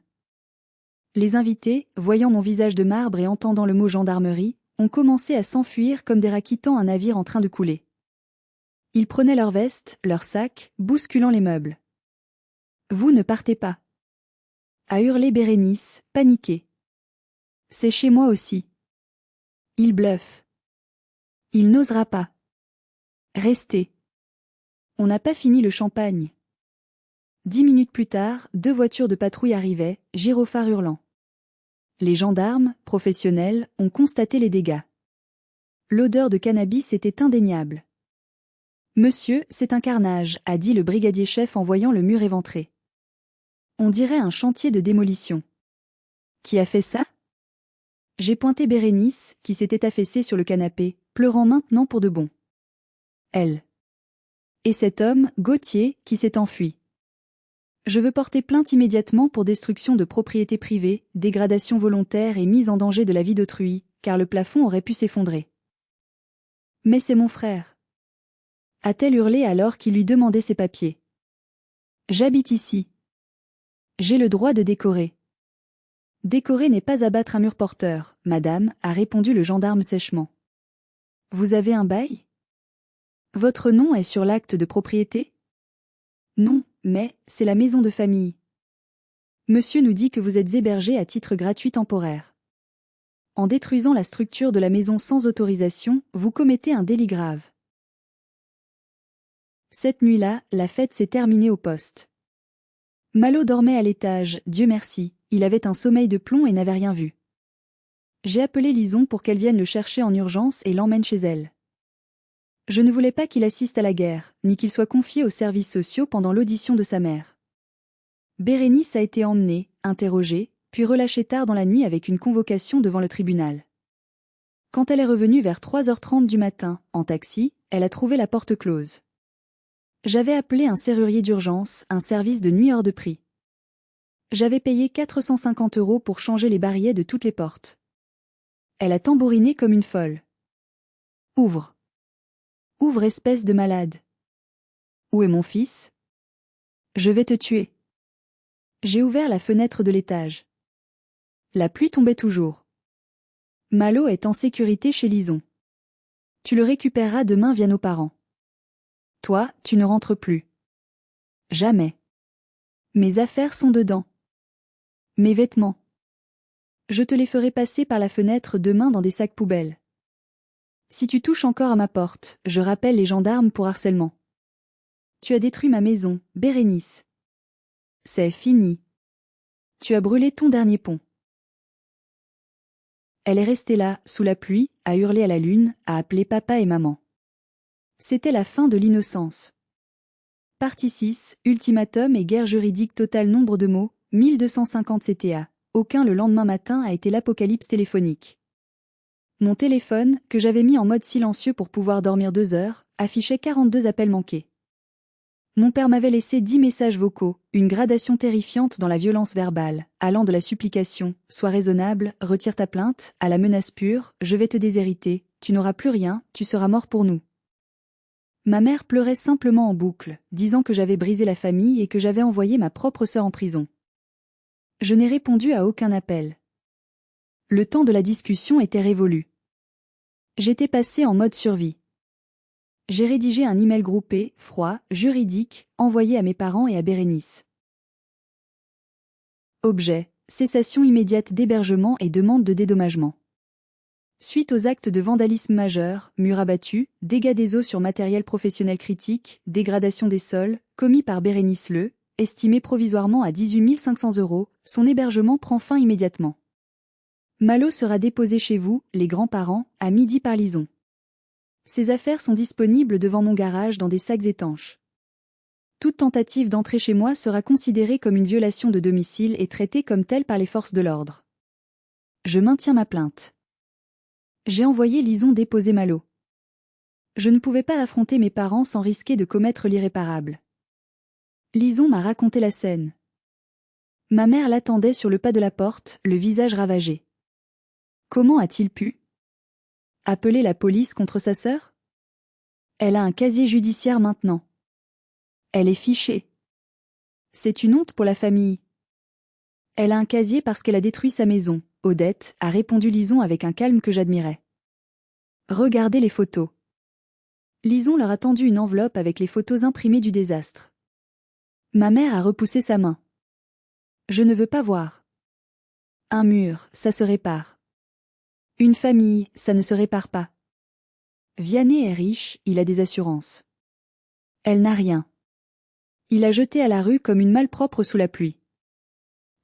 [SPEAKER 1] Les invités, voyant mon visage de marbre et entendant le mot gendarmerie, ont commencé à s'enfuir comme des rats quittant un navire en train de couler. Ils prenaient leurs vestes, leurs sacs, bousculant les meubles. Vous ne partez pas. A hurlé Bérénice, paniquée. C'est chez moi aussi. Il bluffe. Il n'osera pas. Restez. On n'a pas fini le champagne. 10 minutes plus tard, 2 voitures de patrouille arrivaient, gyrophares hurlant. Les gendarmes, professionnels, ont constaté les dégâts. L'odeur de cannabis était indéniable. Monsieur, c'est un carnage, a dit le brigadier-chef en voyant le mur éventré. On dirait un chantier de démolition. Qui a fait ça? J'ai pointé Bérénice, qui s'était affaissée sur le canapé, pleurant maintenant pour de bon. Elle. Et cet homme, Gauthier, qui s'est enfui. Je veux porter plainte immédiatement pour destruction de propriété privée, dégradation volontaire et mise en danger de la vie d'autrui, car le plafond aurait pu s'effondrer. Mais c'est mon frère. A-t-elle hurlé alors qu'il lui demandait ses papiers. J'habite ici. J'ai le droit de décorer. Décorer n'est pas abattre un mur porteur, madame, a répondu le gendarme sèchement. Vous avez un bail? Votre nom est sur l'acte de propriété? Non, mais c'est la maison de famille. Monsieur nous dit que vous êtes hébergé à titre gratuit temporaire. En détruisant la structure de la maison sans autorisation, vous commettez un délit grave. Cette nuit-là, la fête s'est terminée au poste. Malo dormait à l'étage, Dieu merci, il avait un sommeil de plomb et n'avait rien vu. J'ai appelé Lison pour qu'elle vienne le chercher en urgence et l'emmène chez elle. Je ne voulais pas qu'il assiste à la guerre, ni qu'il soit confié aux services sociaux pendant l'audition de sa mère. Bérénice a été emmenée, interrogée, puis relâchée tard dans la nuit avec une convocation devant le tribunal. Quand elle est revenue vers 3h30 du matin, en taxi, elle a trouvé la porte close. J'avais appelé un serrurier d'urgence, un service de nuit hors de prix. J'avais payé 450 € pour changer les barillets de toutes les portes. Elle a tambouriné comme une folle. Ouvre. Ouvre, espèce de malade. Où est mon fils? Je vais te tuer. J'ai ouvert la fenêtre de l'étage. La pluie tombait toujours. Malo est en sécurité chez Lison. Tu le récupéreras demain via nos parents. Toi, tu ne rentres plus. Jamais. Mes affaires sont dedans. Mes vêtements. Je te les ferai passer par la fenêtre demain dans des sacs poubelles. Si tu touches encore à ma porte, je rappelle les gendarmes pour harcèlement. Tu as détruit ma maison, Bérénice. C'est fini. Tu as brûlé ton dernier pont. Elle est restée là, sous la pluie, à hurler à la lune, à appeler papa et maman. C'était la fin de l'innocence. Partie 6, ultimatum et guerre juridique totale. Nombre de mots, 1250 CTA. Aucun. Le lendemain matin a été l'apocalypse téléphonique. Mon téléphone, que j'avais mis en mode silencieux pour pouvoir dormir 2 heures, affichait 42 appels manqués. Mon père m'avait laissé 10 messages vocaux, une gradation terrifiante dans la violence verbale, allant de la supplication, sois raisonnable, retire ta plainte, à la menace pure, je vais te déshériter, tu n'auras plus rien, tu seras mort pour nous. Ma mère pleurait simplement en boucle, disant que j'avais brisé la famille et que j'avais envoyé ma propre sœur en prison. Je n'ai répondu à aucun appel. Le temps de la discussion était révolu. J'étais passé en mode survie. J'ai rédigé un email groupé, froid, juridique, envoyé à mes parents et à Bérénice. Objet, cessation immédiate d'hébergement et demande de dédommagement. Suite aux actes de vandalisme majeur, murs abattus, dégâts des eaux sur matériel professionnel critique, dégradation des sols, commis par Bérénice Le, estimé provisoirement à 18 500 €, son hébergement prend fin immédiatement. Malo sera déposé chez vous, les grands-parents, à midi par Lison. Ses affaires sont disponibles devant mon garage dans des sacs étanches. Toute tentative d'entrer chez moi sera considérée comme une violation de domicile et traitée comme telle par les forces de l'ordre. Je maintiens ma plainte. J'ai envoyé Lison déposer Malo. Je ne pouvais pas affronter mes parents sans risquer de commettre l'irréparable. Lison m'a raconté la scène. Ma mère l'attendait sur le pas de la porte, le visage ravagé. Comment a-t-il pu appeler la police contre sa sœur? Elle a un casier judiciaire maintenant. Elle est fichée. C'est une honte pour la famille. Elle a un casier parce qu'elle a détruit sa maison, Odette, a répondu Lison avec un calme que j'admirais. Regardez les photos. Lison leur a tendu une enveloppe avec les photos imprimées du désastre. Ma mère a repoussé sa main. Je ne veux pas voir. Un mur, ça se répare. Une famille, ça ne se répare pas. Vianney est riche, il a des assurances. Elle n'a rien. Il a jeté à la rue comme une malpropre sous la pluie.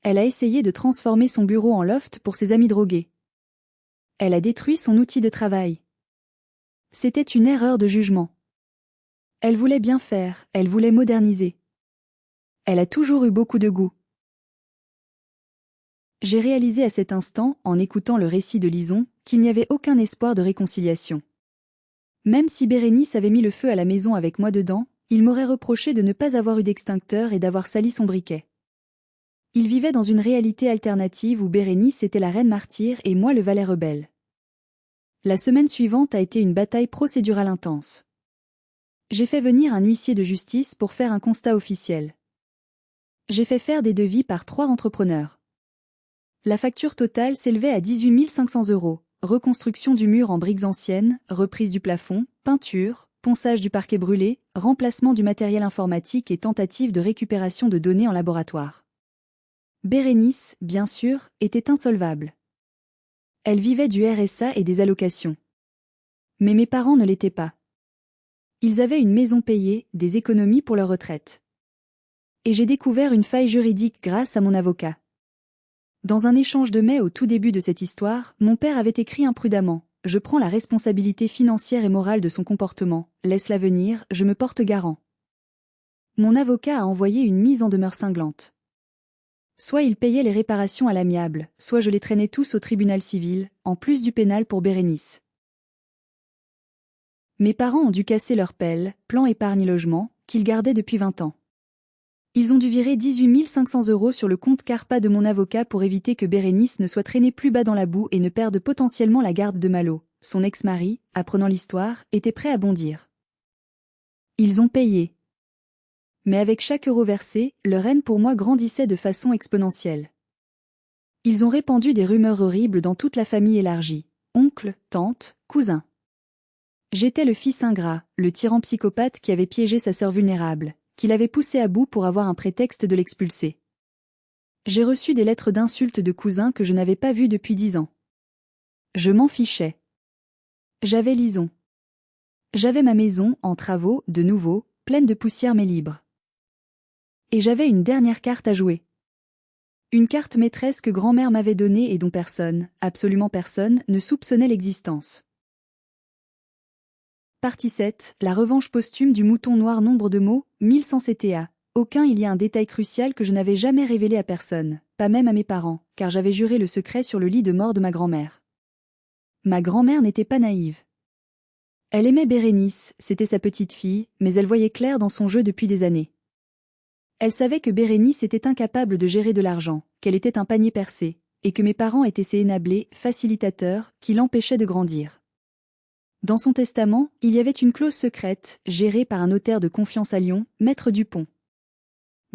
[SPEAKER 1] Elle a essayé de transformer son bureau en loft pour ses amis drogués. Elle a détruit son outil de travail. C'était une erreur de jugement. Elle voulait bien faire, elle voulait moderniser. Elle a toujours eu beaucoup de goût. J'ai réalisé à cet instant, en écoutant le récit de Lison, qu'il n'y avait aucun espoir de réconciliation. Même si Bérénice avait mis le feu à la maison avec moi dedans, il m'aurait reproché de ne pas avoir eu d'extincteur et d'avoir sali son briquet. Il vivait dans une réalité alternative où Bérénice était la reine martyre et moi le valet rebelle. La semaine suivante a été une bataille procédurale intense. J'ai fait venir un huissier de justice pour faire un constat officiel. J'ai fait faire des devis par 3 entrepreneurs. La facture totale s'élevait à 18 500 €, reconstruction du mur en briques anciennes, reprise du plafond, peinture, ponçage du parquet brûlé, remplacement du matériel informatique et tentative de récupération de données en laboratoire. Bérénice, bien sûr, était insolvable. Elle vivait du RSA et des allocations. Mais mes parents ne l'étaient pas. Ils avaient une maison payée, des économies pour leur retraite. Et j'ai découvert une faille juridique grâce à mon avocat. Dans un échange de mai au tout début de cette histoire, mon père avait écrit imprudemment « Je prends la responsabilité financière et morale de son comportement, laisse-la venir, je me porte garant ». Mon avocat a envoyé une mise en demeure cinglante. Soit il payait les réparations à l'amiable, soit je les traînais tous au tribunal civil, en plus du pénal pour Bérénice. Mes parents ont dû casser leur pelle, plan épargne-logement, qu'ils gardaient depuis 20 ans. Ils ont dû virer 18 500 € sur le compte Carpa de mon avocat pour éviter que Bérénice ne soit traînée plus bas dans la boue et ne perde potentiellement la garde de Malo. Son ex-mari, apprenant l'histoire, était prêt à bondir. Ils ont payé. Mais avec chaque euro versé, leur haine pour moi grandissait de façon exponentielle. Ils ont répandu des rumeurs horribles dans toute la famille élargie. Oncle, tante, cousin. J'étais le fils ingrat, le tyran psychopathe qui avait piégé sa sœur vulnérable, qui l'avait poussé à bout pour avoir un prétexte de l'expulser. J'ai reçu des lettres d'insultes de cousins que je n'avais pas vus depuis 10 ans. Je m'en fichais. J'avais Lison. J'avais ma maison, en travaux, de nouveau, pleine de poussière mais libre. Et j'avais une dernière carte à jouer. Une carte maîtresse que grand-mère m'avait donnée et dont personne, absolument personne, ne soupçonnait l'existence. Partie 7, la revanche posthume du mouton noir. Nombre de mots, 1100 CTA. Aucun. Il y a un détail crucial que je n'avais jamais révélé à personne, pas même à mes parents, car j'avais juré le secret sur le lit de mort de ma grand-mère. Ma grand-mère n'était pas naïve. Elle aimait Bérénice, c'était sa petite fille, mais elle voyait clair dans son jeu depuis des années. Elle savait que Bérénice était incapable de gérer de l'argent, qu'elle était un panier percé, et que mes parents étaient ses énablés, facilitateurs, qui l'empêchaient de grandir. Dans son testament, il y avait une clause secrète, gérée par un notaire de confiance à Lyon, Maître Dupont.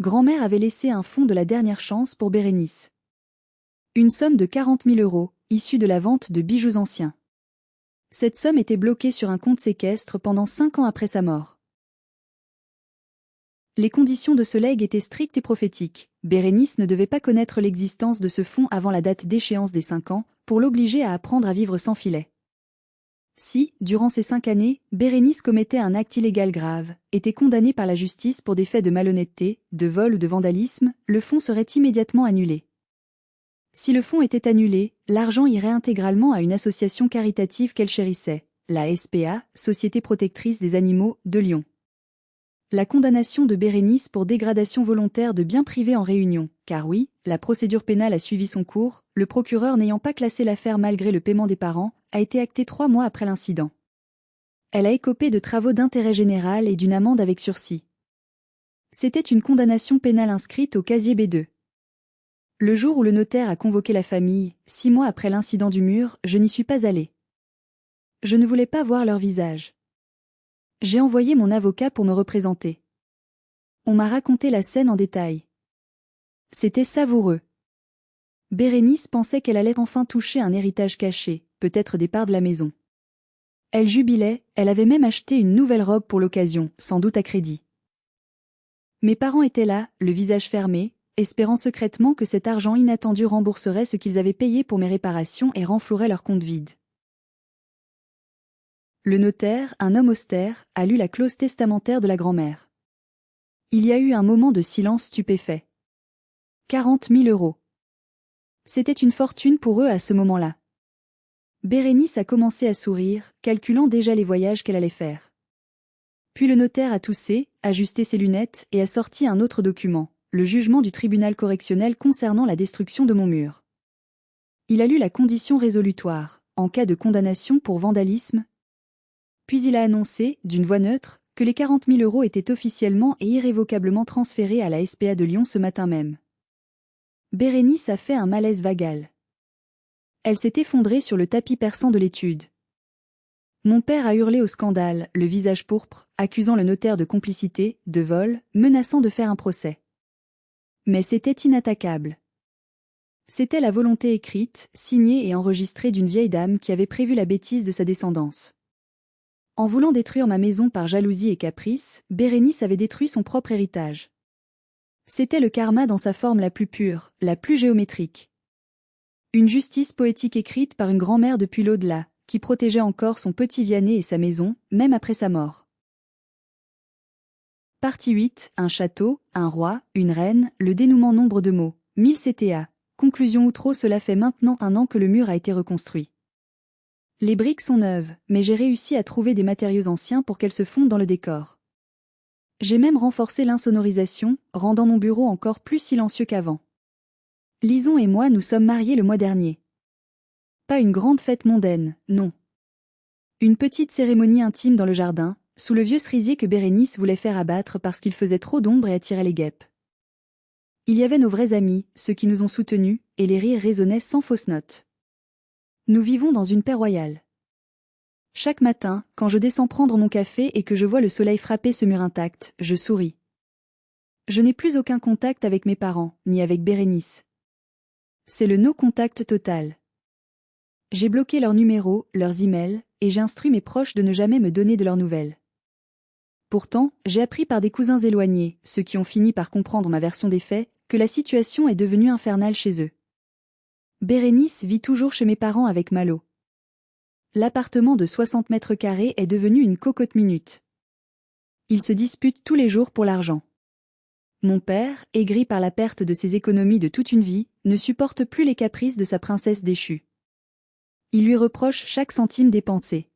[SPEAKER 1] Grand-mère avait laissé un fonds de la dernière chance pour Bérénice. Une somme de 40 000 €, issue de la vente de bijoux anciens. Cette somme était bloquée sur un compte séquestre pendant 5 ans après sa mort. Les conditions de ce legs étaient strictes et prophétiques. Bérénice ne devait pas connaître l'existence de ce fonds avant la date d'échéance des 5 ans, pour l'obliger à apprendre à vivre sans filet. Si, durant ces 5 années, Bérénice commettait un acte illégal grave, était condamnée par la justice pour des faits de malhonnêteté, de vol ou de vandalisme, le fonds serait immédiatement annulé. Si le fonds était annulé, l'argent irait intégralement à une association caritative qu'elle chérissait, la SPA, Société protectrice des animaux, de Lyon. La condamnation de Bérénice pour dégradation volontaire de biens privés en Réunion, car oui, la procédure pénale a suivi son cours, le procureur n'ayant pas classé l'affaire malgré le paiement des parents, a été actée 3 mois après l'incident. Elle a écopé de travaux d'intérêt général et d'une amende avec sursis. C'était une condamnation pénale inscrite au casier B2. Le jour où le notaire a convoqué la famille, 6 mois après l'incident du mur, je n'y suis pas allée. Je ne voulais pas voir leur visage. J'ai envoyé mon avocat pour me représenter. On m'a raconté la scène en détail. C'était savoureux. Bérénice pensait qu'elle allait enfin toucher un héritage caché, peut-être des parts de la maison. Elle jubilait, elle avait même acheté une nouvelle robe pour l'occasion, sans doute à crédit. Mes parents étaient là, le visage fermé, espérant secrètement que cet argent inattendu rembourserait ce qu'ils avaient payé pour mes réparations et renflouerait leur compte vide. Le notaire, un homme austère, a lu la clause testamentaire de la grand-mère. Il y a eu un moment de silence stupéfait. 40 000 €. C'était une fortune pour eux à ce moment-là. Bérénice a commencé à sourire, calculant déjà les voyages qu'elle allait faire. Puis le notaire a toussé, ajusté ses lunettes et a sorti un autre document, le jugement du tribunal correctionnel concernant la destruction de mon mur. Il a lu la condition résolutoire, en cas de condamnation pour vandalisme. Puis il a annoncé, d'une voix neutre, que les 40 000 € étaient officiellement et irrévocablement transférés à la SPA de Lyon ce matin même. Bérénice a fait un malaise vagal. Elle s'est effondrée sur le tapis perçant de l'étude. Mon père a hurlé au scandale, le visage pourpre, accusant le notaire de complicité, de vol, menaçant de faire un procès. Mais c'était inattaquable. C'était la volonté écrite, signée et enregistrée d'une vieille dame qui avait prévu la bêtise de sa descendance. En voulant détruire ma maison par jalousie et caprice, Bérénice avait détruit son propre héritage. C'était le karma dans sa forme la plus pure, la plus géométrique. Une justice poétique écrite par une grand-mère depuis l'au-delà, qui protégeait encore son petit Vianney et sa maison, même après sa mort. Partie 8, un château, un roi, une reine, le dénouement. Nombre de mots, 1000 CTA. Conclusion. Outro. Cela fait maintenant 1 an que le mur a été reconstruit. Les briques sont neuves, mais j'ai réussi à trouver des matériaux anciens pour qu'elles se fondent dans le décor. J'ai même renforcé l'insonorisation, rendant mon bureau encore plus silencieux qu'avant. Lison et moi nous sommes mariés le mois dernier. Pas une grande fête mondaine, non. Une petite cérémonie intime dans le jardin, sous le vieux cerisier que Bérénice voulait faire abattre parce qu'il faisait trop d'ombre et attirait les guêpes. Il y avait nos vrais amis, ceux qui nous ont soutenus, et les rires résonnaient sans fausse note. Nous vivons dans une paix royale. Chaque matin, quand je descends prendre mon café et que je vois le soleil frapper ce mur intact, je souris. Je n'ai plus aucun contact avec mes parents, ni avec Bérénice. C'est le no-contact total. J'ai bloqué leurs numéros, leurs emails, et j'ai instruit mes proches de ne jamais me donner de leurs nouvelles. Pourtant, j'ai appris par des cousins éloignés, ceux qui ont fini par comprendre ma version des faits, que la situation est devenue infernale chez eux. Bérénice vit toujours chez mes parents avec Malo. L'appartement de 60 mètres carrés est devenu une cocotte minute. Ils se disputent tous les jours pour l'argent. Mon père, aigri par la perte de ses économies de toute une vie, ne supporte plus les caprices de sa princesse déchue. Il lui reproche chaque centime dépensé.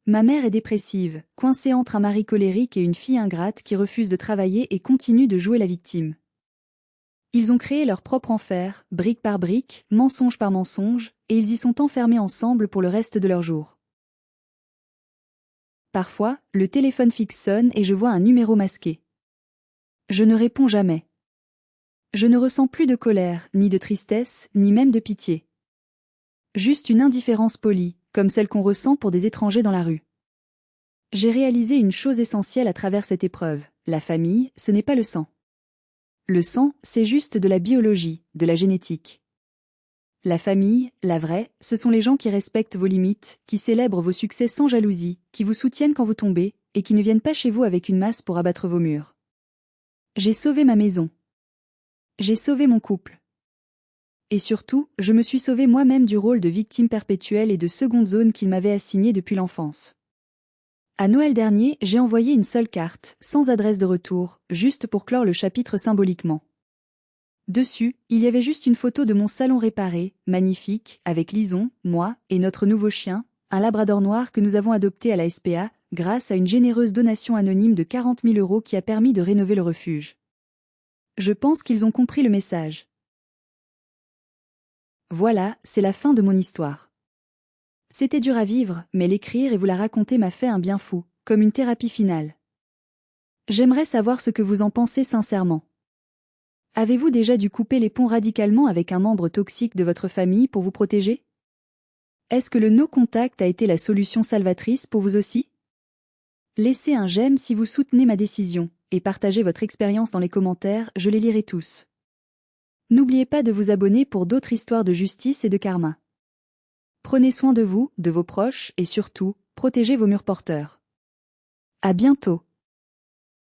[SPEAKER 1] Ma mère est dépressive, coincée entre un mari colérique et une fille ingrate qui refuse de travailler et continue de jouer la victime. Ils ont créé leur propre enfer, brique par brique, mensonge par mensonge, et ils y sont enfermés ensemble pour le reste de leurs jours. Parfois, le téléphone fixe sonne et je vois un numéro masqué. Je ne réponds jamais. Je ne ressens plus de colère, ni de tristesse, ni même de pitié. Juste une indifférence polie, comme celle qu'on ressent pour des étrangers dans la rue. J'ai réalisé une chose essentielle à travers cette épreuve, la famille, ce n'est pas le sang. Le sang, c'est juste de la biologie, de la génétique. La famille, la vraie, ce sont les gens qui respectent vos limites, qui célèbrent vos succès sans jalousie, qui vous soutiennent quand vous tombez, et qui ne viennent pas chez vous avec une masse pour abattre vos murs. J'ai sauvé ma maison. J'ai sauvé mon couple. Et surtout, je me suis sauvé moi-même du rôle de victime perpétuelle et de seconde zone qu'il m'avait assigné depuis l'enfance. À Noël dernier, j'ai envoyé une seule carte, sans adresse de retour, juste pour clore le chapitre symboliquement. Dessus, il y avait juste une photo de mon salon réparé, magnifique, avec Lison, moi, et notre nouveau chien, un labrador noir que nous avons adopté à la SPA, grâce à une généreuse donation anonyme de 40 000 € qui a permis de rénover le refuge. Je pense qu'ils ont compris le message. Voilà, c'est la fin de mon histoire. C'était dur à vivre, mais l'écrire et vous la raconter m'a fait un bien fou, comme une thérapie finale. J'aimerais savoir ce que vous en pensez sincèrement. Avez-vous déjà dû couper les ponts radicalement avec un membre toxique de votre famille pour vous protéger? Est-ce que le no-contact a été la solution salvatrice pour vous aussi? Laissez un j'aime si vous soutenez ma décision, et partagez votre expérience dans les commentaires, je les lirai tous. N'oubliez pas de vous abonner pour d'autres histoires de justice et de karma. Prenez soin de vous, de vos proches, et surtout, protégez vos murs porteurs. À bientôt.